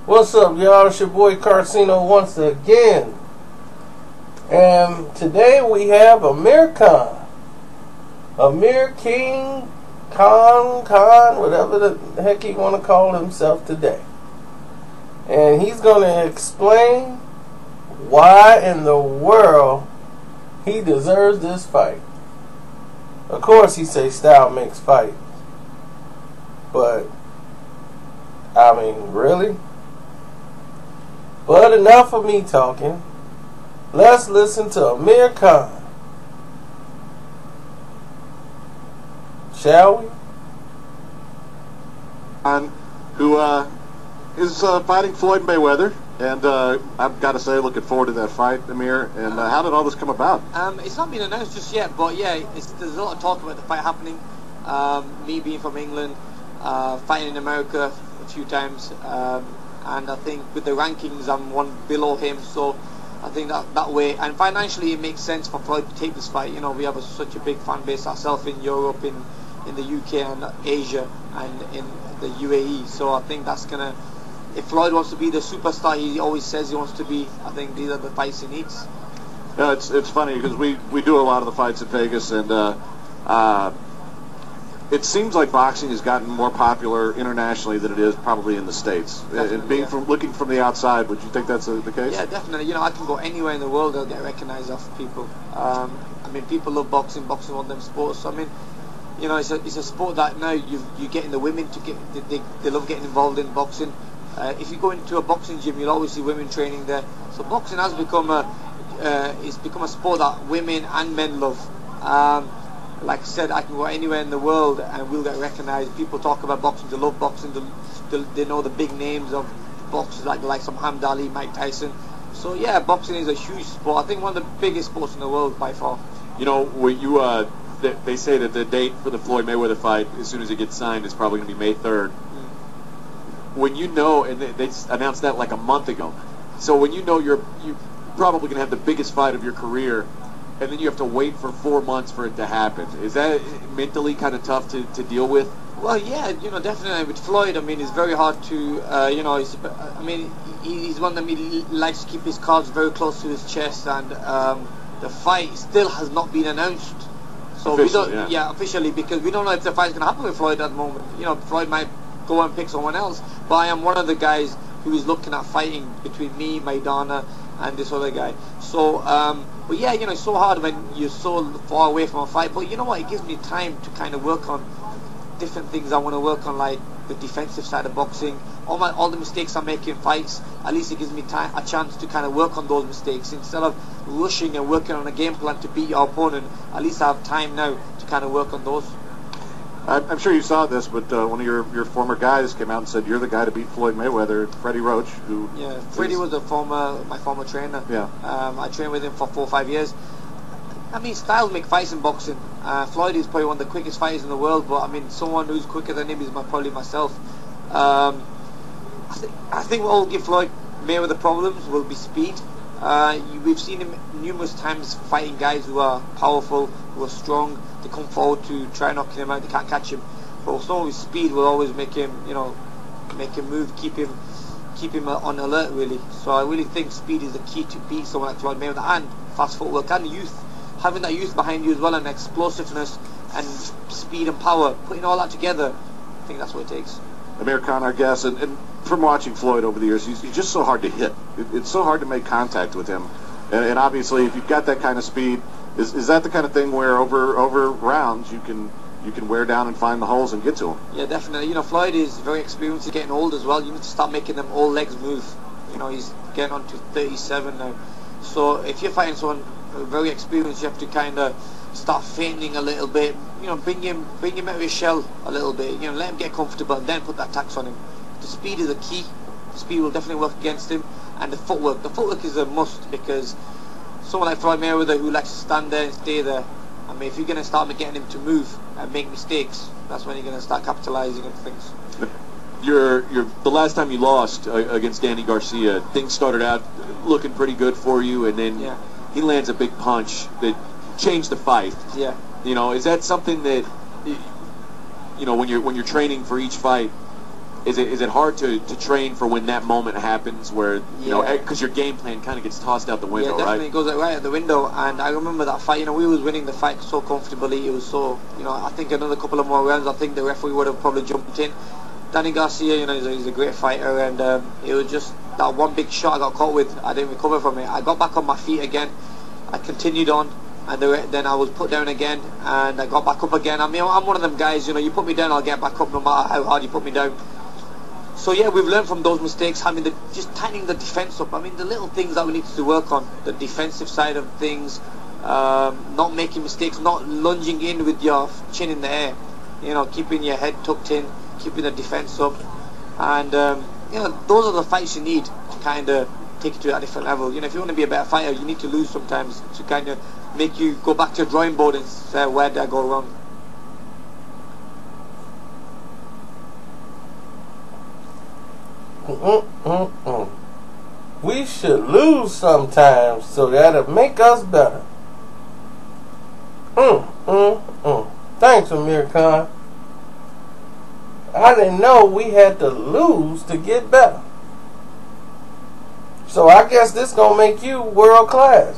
What's up, y'all? It's your boy Carcino once again. And today we have Amir Khan. Amir King, Khan, whatever the heck he want to call himself today. And he's going to explain why in the world he deserves this fight. Of course he say style makes fight. But, I mean, really? But enough of me talking. Let's listen to Amir Khan. Shall we? Who is fighting Floyd Mayweather. And I've got to say, looking forward to that fight, Amir. And how did all this come about? It's not been announced just yet, but yeah, there's a lot of talk about the fight happening. Me being from England, fighting in America a few times. And I think with the rankings, I'm one below him, so I think that way. And financially, it makes sense for Floyd to take this fight. You know, we have such a big fan base ourselves in Europe, in the UK and Asia, and in the UAE. So I think that's gonna. If Floyd wants to be the superstar he always says he wants to be, I think these are the fights he needs. Yeah, it's funny because we do a lot of the fights in Vegas, and it seems like boxing has gotten more popular internationally than it is probably in the States. Definitely, and being looking from the outside, would you think that's the case? Yeah, definitely. You know, I can go anywhere in the world, I'll get recognized off people. I mean, people love boxing. Boxing is one of them sports. So, I mean, you know, it's a sport that now you're getting the women to get. They love getting involved in boxing. If you go into a boxing gym, you'll always see women training there. So boxing has become a sport that women and men love. Like I said, I can go anywhere in the world and we'll get recognized. People talk about boxing, they love boxing, they know the big names of boxers like Muhammad Ali, Mike Tyson. So yeah, boxing is a huge sport. I think one of the biggest sports in the world by far. You know, they say that the date for the Floyd Mayweather fight, as soon as it gets signed, is probably going to be May 3rd. When you know, and they announced that like a month ago, so when you know you're probably going to have the biggest fight of your career, and then you have to wait for 4 months for it to happen. Is that mentally kind of tough to deal with? Well, yeah, you know, definitely with Floyd. I mean, it's very hard to, you know, he's one that likes to keep his cards very close to his chest, and the fight still has not been announced. So officially, we don't, officially, because we don't know if the fight's going to happen with Floyd at the moment. You know, Floyd might go and pick someone else, but I am one of the guys who is looking at fighting between me, Maidana, and this other guy. So, but yeah, you know, it's so hard when you're so far away from a fight. But you know what? It gives me time to kind of work on different things I want to work on, like the defensive side of boxing. All the mistakes I make in fights, at least it gives me a chance to kind of work on those mistakes instead of rushing and working on a game plan to beat your opponent. At least I have time now to kind of work on those. I'm sure you saw this, but one of your former guys came out and said you're the guy to beat Floyd Mayweather, Freddie Roach, who... Yeah, Freddie was my former trainer. Yeah. I trained with him for 4 or 5 years. I mean, styles make fights in boxing. Floyd is probably one of the quickest fighters in the world, but I mean, someone who's quicker than him is probably myself. I think what will give Floyd Mayweather problems will be speed. We've seen him numerous times fighting guys who are powerful, who are strong. They come forward to try knocking him out. They can't catch him. But also his speed will always make him, you know, make him move, keep him on alert really. So I really think speed is the key to beat someone like Floyd Mayweather, and fast footwork and youth. Having that youth behind you as well, and explosiveness and speed and power, putting all that together, I think that's what it takes. Amir Khan, our guest, and from watching Floyd over the years, he's just so hard to hit. It's so hard to make contact with him. And obviously, if you've got that kind of speed, is that the kind of thing where over rounds you can wear down and find the holes and get to him? Yeah, definitely. You know, Floyd is very experienced. He's getting old as well. You need to start making them old legs move. You know, he's getting on to 37 now. So if you're fighting someone very experienced, you have to kind of start feinting a little bit. You know, bring him out of his shell a little bit. You know, let him get comfortable, and then put that tax on him. The speed is a key. The speed will definitely work against him, and the footwork. The footwork is a must, because someone like Floyd Mayweather who likes to stand there and stay there. I mean, if you're going to start getting him to move and make mistakes, that's when you're going to start capitalizing on things. The last time you lost against Danny Garcia, things started out looking pretty good for you, and then he lands a big punch that changed the fight. Yeah. You know, is that something that, you know, when you're training for each fight, Is it hard to train for when that moment happens where, you know, because your game plan kind of gets tossed out the window, yeah, definitely right? goes right out the window. And I remember that fight, you know, we was winning the fight so comfortably. It was so, you know, I think another couple of more rounds, I think the referee would have probably jumped in. Danny Garcia, you know, he's a great fighter, and it was just that one big shot I got caught with. I didn't recover from it. I got back on my feet again. I continued on, and then I was put down again, and I got back up again. I mean, I'm one of them guys, you know, you put me down, I'll get back up no matter how hard you put me down. So yeah, we've learned from those mistakes, just tightening the defense up. I mean, the little things that we need to work on, the defensive side of things, not making mistakes, not lunging in with your chin in the air, you know, keeping your head tucked in, keeping the defense up, and you know, those are the fights you need to kind of take you to a different level. You know, if you want to be a better fighter, you need to lose sometimes to kind of make you go back to the drawing board and say, where did I go wrong? We should lose sometimes so that'll make us better. Thanks, Amir Khan. I didn't know we had to lose to get better. So I guess this gonna make you world class.